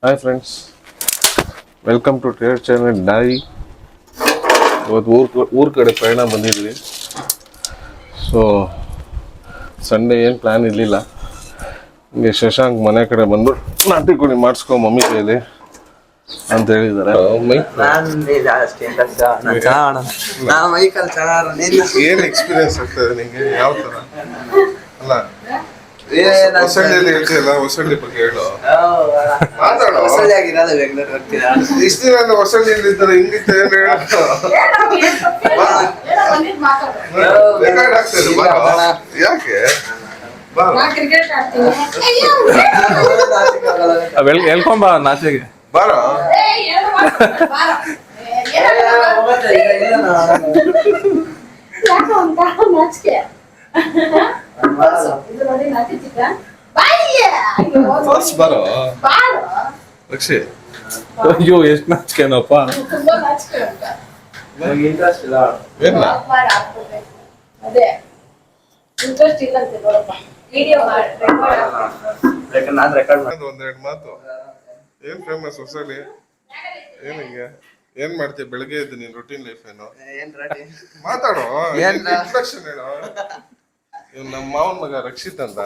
Hi friends, welcome to trade channel ಡಾಯಿ. ಇವತ್ತು ಊರ ಕಡೆ ಪ್ರಯಾಣ ಬಂದಿದ್ವಿ. ಸೊ ಸಂಡೇ ಏನು ಪ್ಲ್ಯಾನ್ ಇರಲಿಲ್ಲ. ಹಿಂಗೆ ಶಶಾಂಕ್ ಮನೆ ಕಡೆ ಬಂದು ನಾಟಿ ಕೋಳಿ ಮಾಡಿಸ್ಕೊ ಮಮ್ಮಿ ಕೈಲಿ ಅಂತ ಹೇಳಿದ್ದಾರೆ. ಏನು ಎಕ್ಸ್ಪೀರಿಯನ್ಸ್ ಆಗ್ತದೆ ನಿಮಗೆ? ಯಾವ ಥರ ಅಲ್ಲ ಹೊಸಳ್ಳಿಯಲ್ಲಿ ಹೇಳ್ತಿಲ್ಲ, ಹೊಸಳ್ಳಿ ಬಗ್ಗೆ ಹೇಳು. ಮಾತಾಡೋ. ಇಷ್ಟು ದಿನ ಹೊಸಳ್ಳಿಯಲ್ಲಿ ಇದ್ದಾರೆ, ಹಿಂಗಿತ್ತು ಏನು ಹೇಳು. ಯಾಕೆ ಹೇಳ್ಕೊಂಬ ನಾಚೆಗೆ ಬಾರೋ. ಬಾರೋ ರಕ್ಷಿ. ಅಯ್ಯೋ ಎಷ್ಟು ನಾಚಿಕೆನಪ್ಪ. ಏನ ಒಂದೆರಡು ಮಾತು. ಏನ್ ಫೇಮಸ್ ಹೊಸಳ್ಳಿ? ಏನಿಗೆ ಏನ್ ಮಾಡ್ತೀಯ ಬೆಳಗ್ಗೆ ಎದ್ದು ನೀನ್ ರೂಟೀನ್ ಲೈಫ್ ಏನು? ಮಾತಾಡೋ, ಇಂಟ್ರಡಕ್ಷನ್ ಹೇಳೋ. ಇವ್ ನಮ್ಮ ಮಾವನ್ ಮಗ ರಕ್ಷಿತ್ ಅಂತ.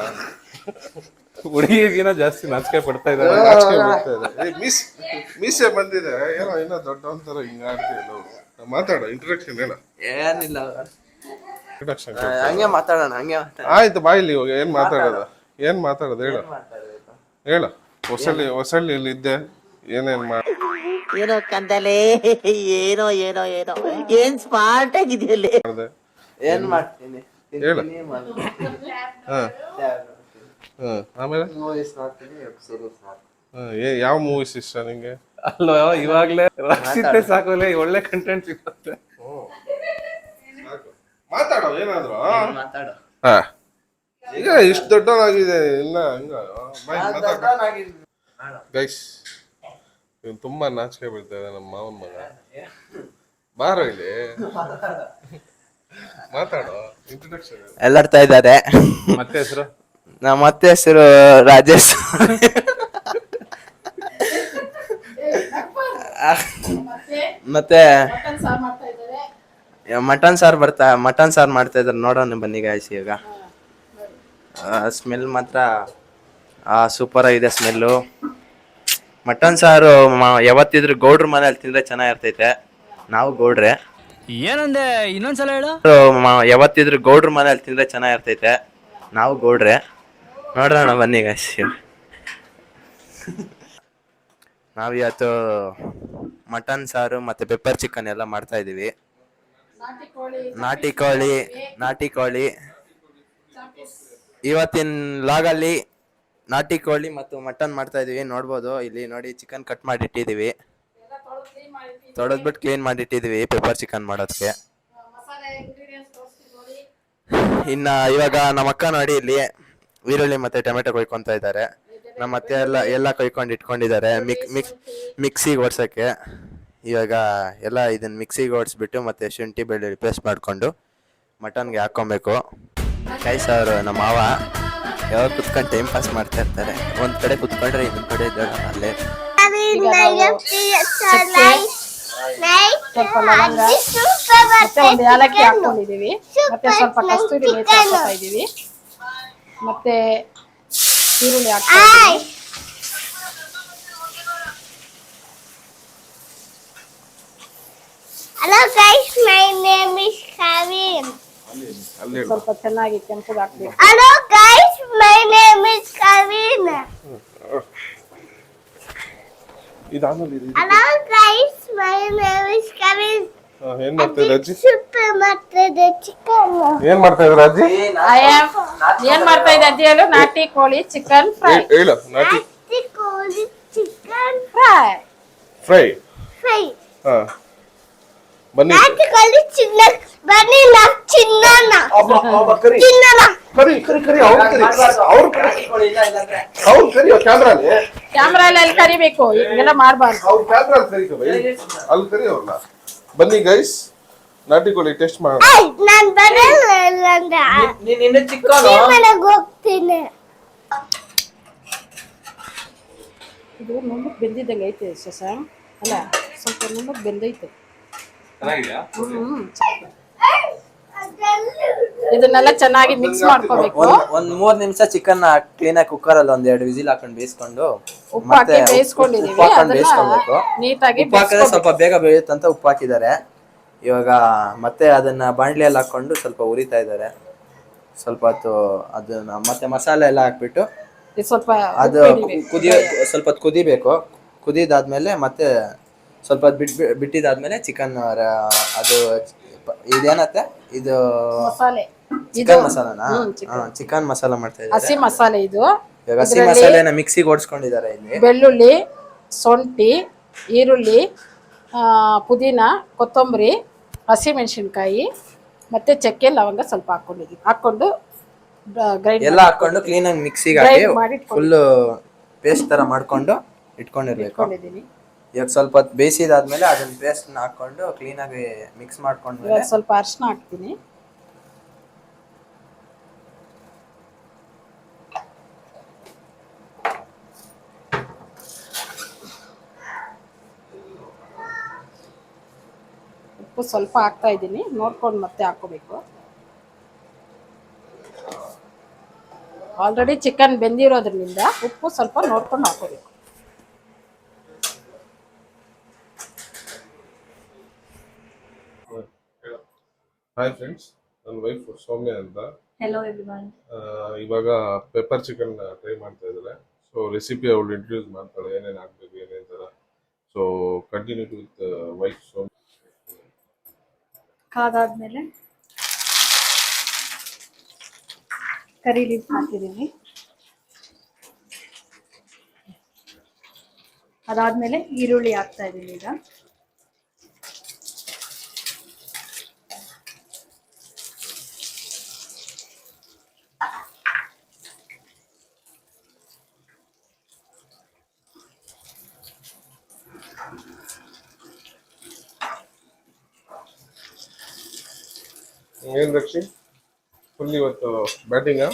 ಹುಡುಗಿಗಿನ ಜಾಸ್ತಿ ನಾಚಿಕೆ ಪಡ್ತಾ ಇದ್ದಾರೆ. ಮೀಸೆ ಬಂದಿದೆ ಏನೋ, ಇನ್ನೂ ದೊಡ್ಡ ಒಂಥರ ಹಿಂಗ ಆಡ್ತೀಯಲ್ಲ. ಮಾತಾಡೋ, ಇಂಟ್ರಡಕ್ಷನ್ ಹೇಳ. ಏನಿಲ್ಲ, ಇಂಟ್ರಡಕ್ಷನ್ ಹಂಗೆ ಮಾತಾಡೋಣ. ಆಯ್ತು, ಬಾಯಿಲಿ ಇವಾಗ ಏನ್ ಮಾತಾಡೋದು ಹೇಳು ಹೇಳು. ಹೊಸಳ್ಳಿಯಲ್ಲಿ ಇದ್ದೆ, ಏನೇನ್ ಏನೋ ಕಂದಲೆ, ಏನೋ ಏನೋ ಏನೋ ಏನ್ ಸ್ಮಾರ್ಟ್ ಆಗಿದೆಯಲ್ಲ. ಏನ್ ಮಾಡ್ತೀನಿ ಹೇಳು. ಆಮೇಲೆ ಯಾವ ಮೂವೀಸ್ ಇಷ್ಟ ನಿಂಗೆ? ಅಲ್ವಾ ಇವಾಗ್ಲೇ ರಕ್ಷಿತೆ ಸಾಕೋಲೆ ಒಳ್ಳೆ ಕಂಟೆಂಟ್ ಸಿಗುತ್ತೆ. ಮಾತಾಡೋ ಏನಾದ್ರು. ಮಾತಾಡು. ಈಗ ಇಷ್ಟು ದೊಡ್ಡವನಾಗಿದೆ ಇಲ್ಲ ಹಂಗ. ಗೈಸ್, ಇವ್ ತುಂಬಾ ನಾಚಿಕೆ ಬೀಳ್ತಾ ಇದೆ ನಮ್ಮ ಮಾವನ ಮಗ. ಬಾರೋ ಇಲ್ಲಿ ಮಾತಾಡೋ, ಇಂಟ್ರೊಡಕ್ಷನ್. ಎಲ್ಲಾಡ್ತಾ ಇದ್ದಾರೆ. ಮತ್ತೆ ಹೆಸರು? ನಮ್ಮ ಅತ್ತೆ ಹೆಸರು ರಾಜೇಶ್. ಮತ್ತೆ ಮಟನ್ ಸಾರು ಮಾಡ್ತಾ ಇದಾರೆ. ನೋಡೋಣ ಬನ್ನಿ ಗಾಯ್ಸ್. ಈಗ ಸ್ಮೆಲ್ ಮಾತ್ರ ಸೂಪರ್ ಆಗಿದೆ ಸ್ಮೆಲ್ಲು. ಮಟನ್ ಸಾರು ಯಾವತ್ತಿದ್ರು ಗೌಡ್ರ ಮನೇಲಿ ತಿಂದ್ರೆ ಚೆನ್ನಾಗಿರ್ತೈತೆ. ನಾವು ಗೌಡ್ರೆ. ಏನಂದೆ ಇನ್ನೊಂದ್ಸಲ ಹೇಳು. ಯಾವತ್ತಿದ್ರು ಗೌಡ್ರ ಮನೇಲಿ ತಿಂದ್ರೆ ಚೆನ್ನಾಗಿರ್ತೈತೆ. ನಾವು ಗೌಡ್ರೆ. ನೋಡೋಣ ಬನ್ನಿ ಗಾಯ್ಸ್. ನಾವಿವತ್ತು ಮಟನ್ ಸಾರು ಮತ್ತೆ ಪೆಪ್ಪರ್ ಚಿಕನ್ ಎಲ್ಲ ಮಾಡ್ತಾ ಇದೀವಿ. ನಾಟಿ ಕೋಳಿ ಇವತ್ತಿನ ಲಾಗಲ್ಲಿ ನಾಟಿ ಕೋಳಿ ಮತ್ತು ಮಟನ್ ಮಾಡ್ತಾ ಇದೀವಿ. ನೋಡ್ಬೋದು ಇಲ್ಲಿ ನೋಡಿ, ಚಿಕನ್ ಕಟ್ ಮಾಡಿ ಇಟ್ಟಿದೀವಿ. ತೊಳೆದ್ಬಿಟ್ಟು ಕ್ಲೀನ್ ಮಾಡಿ ಇಟ್ಟಿದೀವಿ ಪೆಪ್ಪರ್ ಚಿಕನ್ ಮಾಡೋದಕ್ಕೆ. ಇನ್ನ ಇವಾಗ ನಮ್ಮ ಅಕ್ಕ ನೋಡಿ ಇಲ್ಲಿ ಈರುಳ್ಳಿ ಮತ್ತೆ ಟೊಮೆಟೊ ಕೊಯ್ಕೊಂತ ಇದ್ದಾರೆ. ನಮ್ಮ ಅತ್ತೆ ಎಲ್ಲ ಕೊಯ್ಕೊಂಡು ಇಟ್ಕೊಂಡಿದ್ದಾರೆ ಮಿಕ್ಸಿಗೆ ಓಡ್ಸೋಕ್ಕೆ. ಇವಾಗ ಎಲ್ಲ ಇದನ್ನ ಮಿಕ್ಸಿಗೆ ಓಡಿಸ್ಬಿಟ್ಟು ಮತ್ತೆ ಶುಂಠಿ ಬೆಳ್ಳುಳ್ಳಿ ಪೇಸ್ಟ್ ಮಾಡಿಕೊಂಡು ಮಟನ್ಗೆ ಹಾಕ್ಕೊಬೇಕು. ಕೈಸ್ ಅವರು ನಮ್ಮ ಮಾವ ಯಾವಾಗ ಕುತ್ಕೊಂಡು ಟೈಮ್ ಪಾಸ್ ಮಾಡ್ತಾ ಇರ್ತಾರೆ. ಒಂದ್ ಕಡೆ ಕುತ್ಕೊಂಡ್ರೆ ಇನ್ನೊಂದ್ ಕಡೆ ಇದ್ದಾಳೆ ಅಲ್ಲೇ. ಒಂದು ಏಲಕ್ಕಿ ಹಾಕೊಂಡಿದೀವಿ, ಮತ್ತೆ ಸ್ವಲ್ಪ ಕಸ್ತೂರಿ ಮೇಥಿ ಹಾಕ್ತಾ ಇದೀವಿ, ಮತ್ತೆ ಈರುಳ್ಳಿ ಹಾಕ್ತಾ ಇದೀವಿ. Hello guys, my name is Kavin. ಸ್ವಲ್ಪ ಚೆನ್ನಾಗಿ ಕೆಂಪಗೆ ಹಾಕ್ಬೇಕು. Hello guys, my name is Kavin. Hello guys, my name is Kavin. ಏನ್ ಮಾಡ್ತಾ ಇದ್ದೀರಾ ಅಜ್ಜಿ? ಸೂಪರ್ ಮಾಡ್ತಿದ್ದೆ ಚಿಕನ್. ಏನ್ ಮಾಡ್ತಾ ಇದ್ದೀರಾ ಅಜ್ಜಿ? ಏನ್ ಮಾಡ್ತಾ ಇದ್ದೆ ಅಜ್ಜಿ? ಹೇಳು. ನಾಟಿ ಕೋಳಿ ಚಿಕನ್ ಫ್ರೈ. ಹೇಳು. ನಾಟಿ ಕೋಳಿ ಚಿಕನ್ ಫ್ರೈ. ಹಾ ಬನ್ನಿ. ನಾಟಿ ಕೋಳಿ ಚಿನ್ನ ಬನ್ನಿ ನಾ ಚಿನ್ನನ. ಚಿನ್ನನ. ಕರಿ ಕ್ಯಾಮ್ರಾಲಿ ಅಲ್ಲಿ ಕರಿಬೇಕು, ಹಿಂಗೆಲ್ಲ ಮಾಡಬಾರ್ದು. ಅಲ್ಲಿ ಕರಿ ಅವ್ರನ್ನ. ಬನ್ನಿ ಗೈಸ್, ನಾಟಿ ಕೋಳಿ ಟೆಸ್ಟ್ ಮಾಡೋಣ. ನಾನು ಬರಲ್ಲ ಅಂದ್ರೆ ನೀನು ಚಿಕ್ಕವನು. ಮನೆಗೆ ಹೋಗ್ತೀನಿ. ಇದು ನುಣ್ಣಗೆ ಬೆಂದಿದ್ದಂಗೆ ಐತೆ ಶಶ, ಅಲ್ಲ ಸ್ವಲ್ಪ ನುಣ್ಣಗೆ ಬೆಂದೈತೆ. ಚೆನ್ನಾಗಿದ್ಯಾ? ಇದನ್ನೆಲ್ಲ ಚೆನ್ನಾಗಿ ಮಿಕ್ಸ್ ಮಾಡ್ಕೋಬೇಕು. ಒಂದ್ 3 ನಿಮಿಷ ಚಿಕನ್ ಕ್ಲೀನಾಗಿ ಕುಕ್ಕರ್ ಅಲ್ಲಿ 1-2 ವಿಸಿಲ್ ಹಾಕೊಂಡು ಬೇಯಿಸ್ಕೊಂಡು ಉಪ್ಪು ಹಾಕಿ ಬೇಯಿಸ್ಕೊಂಡಿದೀವಿ. ಬೇಯಿಸ್ಕೊಬೇಕು. ನೀಟಾಗಿ ಉಪ್ಪು ಹಾಕಿದ್ರೆ ಸ್ವಲ್ಪ ಬೇಗ ಬೇಯುತ್ತಂತ ಉಪ್ಪು ಹಾಕಿದ್ದಾರೆ. ಇವಾಗ ಮತ್ತೆ ಅದನ್ನ ಬಾಣಲಿಯಲ್ಲಿ ಹಾಕೊಂಡು ಸ್ವಲ್ಪ ಉರಿತಾ ಇದ್ದಾರೆ. ಸ್ವಲ್ಪ ಹೊತ್ತು ಅದನ್ನ ಮತ್ತೆ ಮಸಾಲೆ ಎಲ್ಲ ಹಾಕ್ಬಿಟ್ಟು ಸ್ವಲ್ಪ ಅದು ಸ್ವಲ್ಪ ಹೊತ್ತು ಕುದಿಬೇಕು. ಕುದಿದಾದ್ಮೇಲೆ ಮತ್ತೆ ಸ್ವಲ್ಪ ಹೊತ್ತು ಬಿಟ್ಟಿದಾದ್ಮೇಲೆ ಚಿಕನ್ ಅದು ಇದೇನತ್ತೆ ಇದು ಮಸಾಲೆ, ಚಿಕನ್ ಮಸಾಲಾನಾ? ಚಿಕನ್ ಮಸಾಲ ಮಾಡ್ತಾ ಇದ್ದಾರೆ. ಹಸಿ ಮಸಾಲೆ ಇದು. ಇವಾಗ ಹಸಿ ಮಸಾಲೆನ ಮಿಕ್ಸಿಗೆ ಓಡಿಸ್ಕೊಂಡಿದ್ದಾರೆ. ಇಲ್ಲಿ ಬೆಳ್ಳುಳ್ಳಿ, ಶುಂಠಿ, ಈರುಳ್ಳಿ, ಪುದೀನ, ಕೊತ್ತಂಬರಿ, ಹಸಿಮೆಣಸಿನ್ಕಾಯಿ ಮತ್ತೆ ಚಕ್ಕೆ ಲವಂಗ ಸ್ವಲ್ಪ ಹಾಕೊಂಡು ಗ್ರೈಂಡ್ ಎಲ್ಲ ಹಾಕೊಂಡು ಕ್ಲೀನಾಗಿ ಮಿಕ್ಸಿಗೆ ಹಾಕಿ ಫುಲ್ ಪೇಸ್ಟ್ ತರ ಮಾಡ್ಕೊಂಡು ಇಟ್ಕೊಂಡಿರ್ಬೇಕು. ಇವಾಗ ಸ್ವಲ್ಪ ಹೊತ್ತು ಬೇಯಿಸಿದಾದ್ಮೇಲೆ ಅದನ್ನ ಪೇಸ್ಟ್ ಹಾಕೊಂಡು ಕ್ಲೀನಾಗಿ ಮಿಕ್ಸ್ ಮಾಡ್ಕೊಂಡ್ಮೇಲೆ ಸ್ವಲ್ಪ ಅರಿಶಿನ ಹಾಕ್ತೀನಿ. ಉಪ್ಪು ಸ್ವಲ್ಪ ಹಾಕ್ತಾ ಇದ್ದೀನಿ, ನೋಡ್ಕೊಂಡು ಮತ್ತೆ ಹಾಕೋಬೇಕು. ಆಲ್ರೆಡಿ ಚಿಕನ್ ಬೆಂದಿರೋದ್ರಿಂದ ಉಪ್ಪು ಸ್ವಲ್ಪ ನೋಡ್ಕೊಂಡು ಹಾಕೋಬೇಕು. ಹಾಯ್ ಫ್ರೆಂಡ್ಸ್, ನನ್ನ ವೈಫ್ ಸೌಮ್ಯ ಅಂತ. Hello everyone. ಇವಾಗ ಪೆಪ್ಪರ್ ಚಿಕನ್ ಟ್ರೈ ಮಾಡ್ತಾ ಇದ್ದಾರೆ. ಸೊ ರೆಸಿಪಿ ಅವಳು ಇಂಟ್ರೊಡ್ಯೂಸ್ ಮಾಡ್ತಾಳೆ, ಏನೇನು ಹಾಕ್ಬೇಕು ಏನೇನು ಥರ. So continue with wife Soumya. ಕಾದಾದ್ಮೇಲೆ ಕರಿ ಲೀಫ್ ಹಾಕಿದ್ದೀನಿ. ಅದಾದ್ಮೇಲೆ ಈರುಳ್ಳಿ ಹಾಕ್ತಾ ಇದ್ದೀನಿ ಈಗ. ಏನು ರಕ್ಷಿ, ಫುಲ್ ಇವತ್ತು ಬ್ಯಾಟಿಂಗಾ?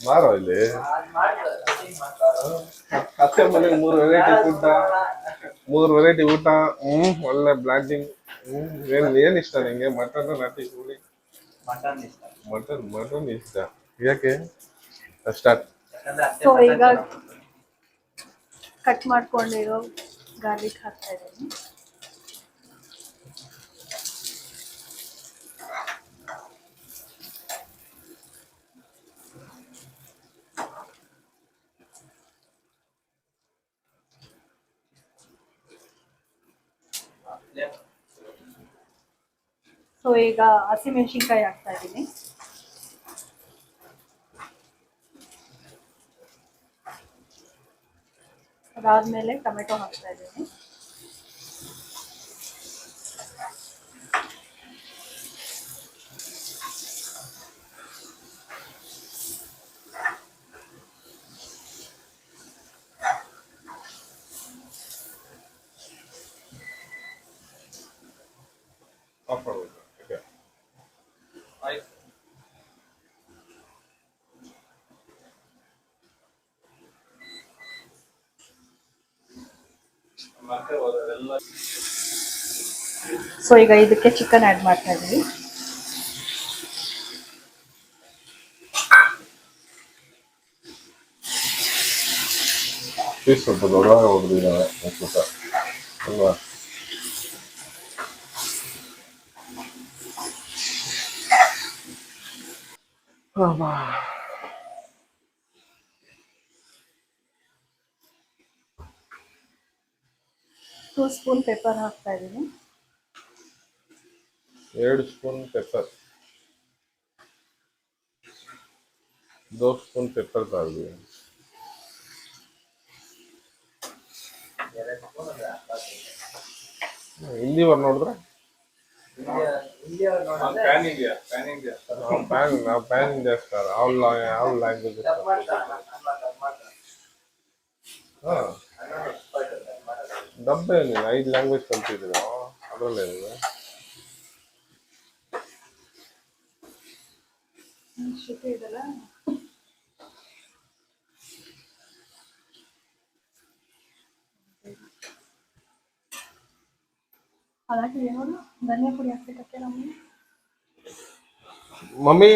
ಮಾರೋ ಇಲ್ಲಿ ಅತ್ತೆ ಮನೆಗೆ 3 ವೆರೈಟಿ ಊಟ. ಒಳ್ಳೆ ಬ್ಲಾಟಿಂಗ್. ಏನ್ ಇಷ್ಟ ನಿಂಗೆ? ಮಟನ್, ನಾಟಿ ಕೋಳಿ? ಮಟನ್ ಇಷ್ಟ. ಯಾಕೆ? ಸ್ಟಾರ್ಟ್. ಸೊ ಈಗ ಕಟ್ ಮಾಡ್ಕೊಂಡಿರೋ ಗಾರ್ಲಿಕ್ ಹಾಕ್ತಾ ಇದ್ದೀನಿ. ಸೊ ಈಗ ಹಸಿಮೆಣಸಿನ್ಕಾಯಿ ಹಾಕ್ತಾ ಇದ್ದೀನಿ. ಅದಾದ್ಮೇಲೆ ಟೊಮೆಟೊ ಹಾಕ್ತಾ ಇದ್ದೀನಿ. ಸೊ ಈಗ ಇದಕ್ಕೆ ಚಿಕನ್ ಆ್ಯಡ್ ಮಾಡ್ತಾ ಇದ್ದೀವಿ. ಸ್ವಲ್ಪ ದೊಡ್ಡದಾಗಿ ಹೊಡೆದಿದ್ದಾವೆ ಅಲ್ವಾ? ಟೂ ಸ್ಪೂನ್ ಪೆಪ್ಪರ್ ಹಾಕ್ತಾ ಇದ್ದೀನಿ. 2 ಸ್ಪೂನ್ ಪೆಪ್ಪರ್, 2 स्पून पेपर डाल दिए. हिंदी वर ನೋಡಿದ್ರೆ pan India star all language. ಡಬ್ಬೆ ನೀವು 5 ಲ್ಯಾಂಗ್ವೇಜ್ ಕಲ್ತಿದ್ದೀರ ಅದರಲ್ಲೇನಿದೆ. ಅದಾಗಿದೆ ನೋಡು, ಧನಿಯಾ ಪುಡಿ ಹಾಕ್ಬೇಕಕ್ಕೆ ನಮಗೆ. ಮಮ್ಮಿ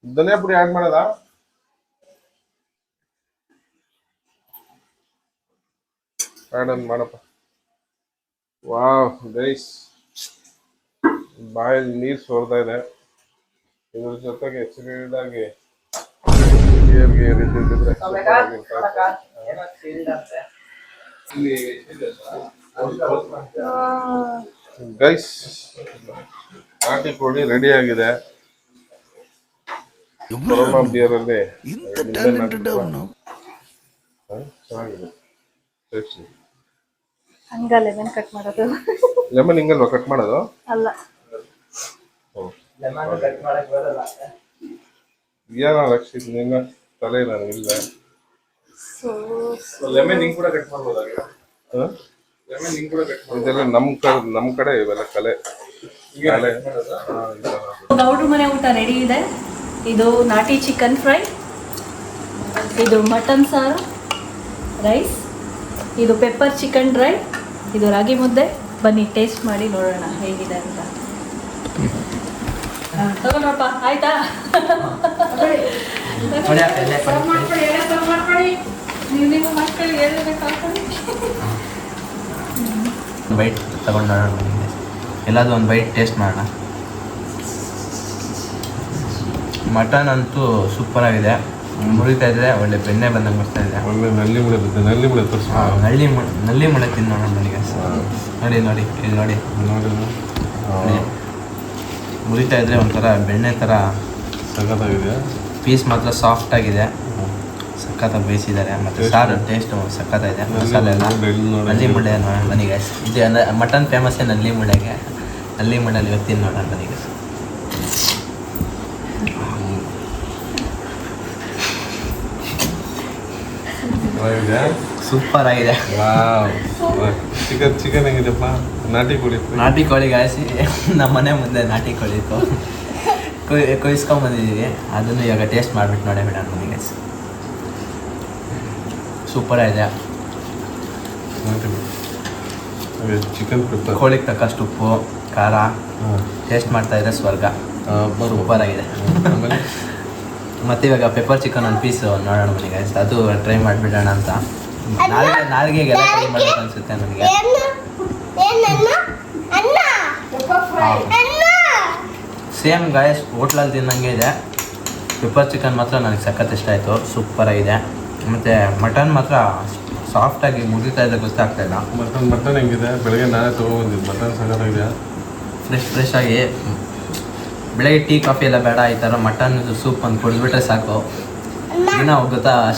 ಧನಿಯಾ ಪುಡಿ ಆ್ಯಡ್ ಮಾಡೋದಾ? ಆ್ಯಡ್ ಮಾಡಪ್ಪ. ವಾವ್ ಗೈಸ್, ಬಾಯಲ್ಲಿ ನೀರು ಸೋರ್ತಾ ಇದೆ. ಇದ್ರ ಜೊತೆಗೆ ಚಿರಿದಾಗಿ ಗೇರ್ಗೆ ಏರಿದ್ದಿದ್ರೆ ಗೈಸ್, ನಾಟಿ ಕೋಳಿ ರೆಡಿ ಆಗಿದೆ. ಕೊರೋನಾ ಬಿಯರಲ್ಲಿ ಚೆನ್ನಾಗಿದೆ. ಹಂಗ ಲೆಮನ್ ಕಟ್ ಮಾಡೋದು. ಲೆಮನ್ ಹಿಂಗಲ್ವಾ ಕಟ್ ಮಾಡೋದು? ಅಲ್ಲ, ಏನೋ ರಕ್ಷಿತ್, ನಿನ್ನ ತಲೆ ನನಗಿಲ್ಲ. ಲೆಮನ್ ಹಿಂಗ್ ಕೂಡ ಕಟ್ ಮಾಡ್ಬೋದಾಗ. ಲೆಮನ್ ಹಿಂಗ್ ಕೂಡ ಕಟ್ ಮಾಡ್ಬೋದು. ಇದೆಲ್ಲ ನಮ್ಮ ಕಡೆ ಇವೆಲ್ಲ ಕಲೆ. ಗೌಡ್ರ ಮನೆ ಊಟ ರೆಡಿ ಇದೆ. ಇದು ನಾಟಿ ಚಿಕನ್ ಫ್ರೈ, ಇದು ಮಟನ್ ಸಾರು, ರೈಸ್, ಇದು ಪೆಪ್ಪರ್ ಚಿಕನ್ ಡ್ರೈ, ಇದು ರಾಗಿ ಮುದ್ದೆ. ಬನ್ನಿ ಟೇಸ್ಟ್ ಮಾಡಿ ನೋಡೋಣ ಹೇಗಿದೆ ಅಂತ. ತಗೊಂಡ್ರಪ್ಪ, ಆಯ್ತಾ? ನೀವು ಮಾಡ್ಕೊಳ್ಳಿ, ಏನೇಬೇಕು ಹಾಕೊಳ್ಳಿ. ಬೈಟ್ ತಗೊಂಡು ನೋಡೋಣ, ಎಲ್ಲಾದರೂ ಒಂದು ಬೈಟ್ ಟೇಸ್ಟ್ ಮಾಡೋಣ. ಮಟನ್ ಅಂತೂ ಸೂಪರ್ ಆಗಿದೆ. ಮುರಿತಾ ಇದ್ರೆ ಒಳ್ಳೆ ಬೆಣ್ಣೆ ಬಂದಂಗೆ ಬರ್ತಾ ಇದೆ. ಒಳ್ಳೆ ನಲ್ಲಿ ಮುಳೆ ತೋರಿಸ. ನಲ್ಲಿ ಮುಳೆ ತಿನ್ನೋಣ ನನಗೆ. ನೋಡಿ ಇಲ್ಲಿ ನೋಡಿ, ಮುರಿತಾ ಇದ್ರೆ ಒಂಥರ ಬೆಣ್ಣೆ ಥರ ಸಖತ್ತಾಗಿದೆ. ಪೀಸ್ ಮಾತ್ರ ಸಾಫ್ಟ್ ಆಗಿದೆ, ಸಖತ್ತಾಗಿ ಬೇಯಿಸಿದ್ದಾರೆ. ಮತ್ತು ಸಾರು ಟೇಸ್ಟು ಸಖತ್ತಾಗಿದೆ. ಮಸಾಲೆ ಎಲ್ಲ ನಲ್ಲಿ ಮುಳ್ಳೆ ನೋಡೋಣ ನನಗೆ. ಇದು ಅಂದರೆ ಮಟನ್ ಫೇಮಸ್ಸೇ ನಲ್ಲಿ ಮುಳ್ಳೆಗೆ. ನಲ್ಲಿ ಮುಳ್ಳೆಲ್ಲಿ ಇವತ್ತು ನೋಡೋಣ ನನಗೆ. ಸೂಪರ್ ಆಗಿದೆ. ಚಿಕನ್ ಹೆಂಗಿದೆಪ್ಪ? ನಾಟಿ ಕೋಳಿ ಗಾಯಿಸಿ ನಮ್ಮ ಮನೆ ಮುಂದೆ ನಾಟಿ ಕೋಳಿ ಇತ್ತು, ಕೊಯ್ಸ್ಕೊಂಬಂದಿದ್ದೀವಿ. ಅದನ್ನು ಇವಾಗ ಟೇಸ್ಟ್ ಮಾಡಿಬಿಟ್ಟು ನೋಡೇ ಬಿಡೋಣ ನನಗೆ. ಸೂಪರ್ ಆಗಿದೆ. ಚಿಕನ್ ಕೋಳಿಗೆ ತಕ್ಕಷ್ಟು ಉಪ್ಪು ಖಾರ, ಟೇಸ್ಟ್ ಮಾಡ್ತಾಯಿದ್ರೆ ಸ್ವರ್ಗ. ಸೂಪರ್ ಆಗಿದೆ. ಮತ್ತು ಇವಾಗ ಪೆಪ್ಪರ್ ಚಿಕನ್ ಒಂದು ಪೀಸ್ ನೋಡೋಣ ನನಗೆ. ಅದು ಟ್ರೈ ಮಾಡಿಬಿಡೋಣ ಅಂತ. ನಾಲ್ಗೆಗೆಲ್ಲ ಟ್ರೈ ಮಾಡ್ಬೇಕು ಅನಿಸುತ್ತೆ ನನಗೆ. ಸೇಮ್ ಗಾಯಸ್ ಹೋಟ್ಲಲ್ಲಿ ತಿನ್ನಂಗೆ ಇದೆ. ಪೆಪ್ಪರ್ ಚಿಕನ್ ಮಾತ್ರ ನನಗೆ ಸಖತ್ ಇಷ್ಟ ಆಯಿತು, ಸೂಪರ್ ಆಗಿದೆ. ಮತ್ತು ಮಟನ್ ಮಾತ್ರ ಸಾಫ್ಟಾಗಿ ಮುಗಿತಾ ಇದೆ, ಗೊತ್ತಾಗ್ತಾಯಿಲ್ಲ. ಮಟನ್ ಹೆಂಗಿದೆ? ಬೆಳಗ್ಗೆ ನಾನೇ ತೊಗೊಬಂದಿದ್ದು. ಮಟನ್ ಸಖತ್ತಾಗಿದೆ, ಫ್ರೆಶ್ ಆಗಿ. ಬೆಳಗ್ಗೆ ಟೀ ಕಾಫಿ ಎಲ್ಲ ಬೇಡ, ಈ ಥರ ಮಟನ್ ಸೂಪ್ ಒಂದು ಕುಡಿದ್ಬಿಟ್ರೆ ಸಾಕು. ದಿನ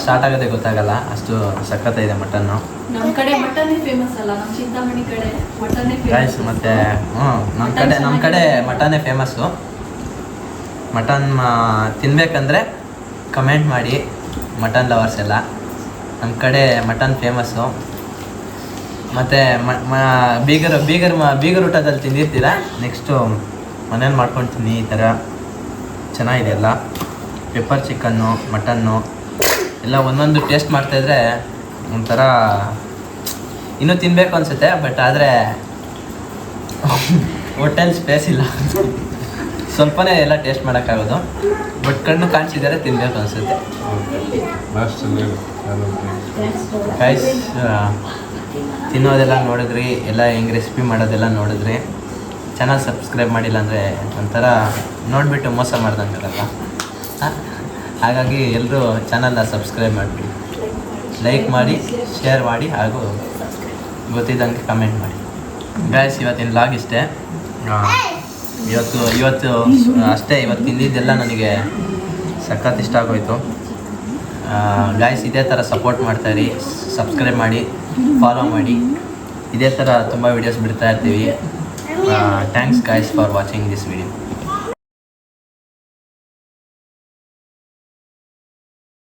ಸ್ಟಾರ್ಟ್ ಆಗೋದೇ ಗೊತ್ತಾಗಲ್ಲ, ಅಷ್ಟು ಸಖತ್ತಾಗಿದೆ ಮಟನ್ನು. ನಮ್ಮ ಕಡೆ ಮಟನ್ನೇ ಫೇಮಸ್ ಅಲ್ಲ, ನಮ್ಮ ಚಿಂತಾಮಣಿ ಕಡೆ ಮಟನ್ನೇ ಗೈಸ್. ಮತ್ತು ನಮ್ಮ ಕಡೆ ಮಟನ್ನೇ ಫೇಮಸ್ಸು. ಮಟನ್ ತಿನ್ನಬೇಕಂದ್ರೆ ಕಮೆಂಟ್ ಮಾಡಿ, ಮಟನ್ ಲವರ್ಸ್ ಎಲ್ಲ. ನಮ್ಮ ಕಡೆ ಮಟನ್ ಫೇಮಸ್ಸು. ಮತ್ತು ಬೀಗರ ಊಟದಲ್ಲಿ ತಿಂದಿರ್ತೀರ. ನೆಕ್ಸ್ಟು ಮನೇಲಿ ಮಾಡ್ಕೊಳ್ತೀನಿ. ಈ ಥರ ಚೆನ್ನಾಗಿದೆ ಎಲ್ಲ. ಪೆಪ್ಪರ್ ಚಿಕನ್ನು, ಮಟನ್ನು ಎಲ್ಲ ಒಂದೊಂದು ಟೇಸ್ಟ್ ಮಾಡ್ತಾಯಿದ್ರೆ ಒಂಥರ ಇನ್ನೂ ತಿನ್ನಬೇಕು ಅನಿಸುತ್ತೆ. ಬಟ್ ಆದರೆ ಹೋಟೆಲ್ ಸ್ಪೇಸ್ ಇಲ್ಲ, ಸ್ವಲ್ಪನೇ ಎಲ್ಲ ಟೇಸ್ಟ್ ಮಾಡೋಕ್ಕಾಗೋದು. ಬಟ್ ಕಣ್ಣು ಕಾಣಿಸಿದರೆ ತಿನ್ನಬೇಕು ಅನಿಸುತ್ತೆ. ಗೈಸ್, ತಿನ್ನೋದೆಲ್ಲ ನೋಡಿದ್ರಿ, ಎಲ್ಲ ಹೆಂಗೆ ರೆಸಿಪಿ ಮಾಡೋದೆಲ್ಲ ನೋಡಿದ್ರಿ. ಚಾನಲ್ ಸಬ್ಸ್ಕ್ರೈಬ್ ಮಾಡಿಲ್ಲ ಅಂದರೆ ಒಂಥರ ನೋಡಿಬಿಟ್ಟು ಮೋಸ ಮಾಡ್ದಂಗಲ್ಲ. ಹಾಗಾಗಿ ಎಲ್ಲರೂ ಚಾನಲ್ನ ಸಬ್ಸ್ಕ್ರೈಬ್ ಮಾಡಿಬಿಡಿ, ಲೈಕ್ ಮಾಡಿ, ಶೇರ್ ಮಾಡಿ, ಹಾಗೂ ಗೊತ್ತಿದ್ದಂಗೆ ಕಮೆಂಟ್ ಮಾಡಿ. ಗಾಯ್ಸ್, ಇವತ್ತಿನ ಲಾಗ್ ಇಷ್ಟೇ. ಇವತ್ತು ಅಷ್ಟೇ. ಇವತ್ತು ತಿಂದಿದ್ದೆಲ್ಲ ನನಗೆ ಸಖತ್ ಇಷ್ಟ ಆಗೋಯ್ತು. ಗಾಯ್ಸ್, ಇದೇ ಥರ ಸಪೋರ್ಟ್ ಮಾಡ್ತಾಯಿರಿ, ಸಬ್ಸ್ಕ್ರೈಬ್ ಮಾಡಿ, ಫಾಲೋ ಮಾಡಿ. ಇದೇ ಥರ ತುಂಬ ವೀಡಿಯೋಸ್ ಬಿಡ್ತಾ ಇರ್ತೀವಿ. Thanks guys for watching this video.